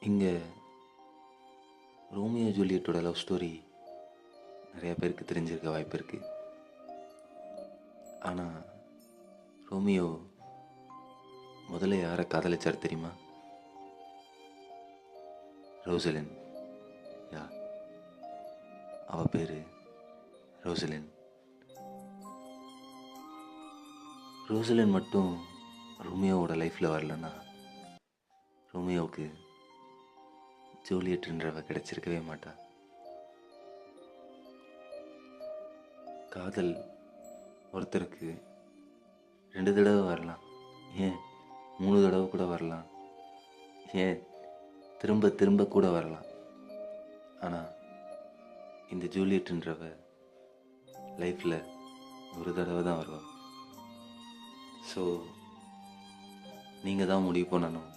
இங்கே Romeo ஜூலியட்டோட love story நிறையா பேருக்கு தெரிஞ்சிருக்க வாய்ப்பு இருக்குது. ஆனால் ரோமியோ முதல்ல யாரை காதலிச்சார் தெரியுமா? ரோசலின். யா, அவள் பேர் ரோசலின். ரோசலின் மட்டும் ரோமியோவோட லைஃப்பில் வரலன்னா ரோமியோவுக்கு ஜூலியட்ன்றவ கிடைச்சிருக்கவே மாட்டா. காதல் ஒருத்தருக்கு 2 தடவை வரலாம், ஏன் 3 தடவை கூட வரலாம், ஏன் திரும்ப திரும்ப கூட வரலாம். ஆனால் இந்த ஜூலியட்ன்றவ லைஃப்பில் ஒரு தடவை தான் வருவாள். ஸோ நீங்கள் தான் முடிவு பண்ணணும்,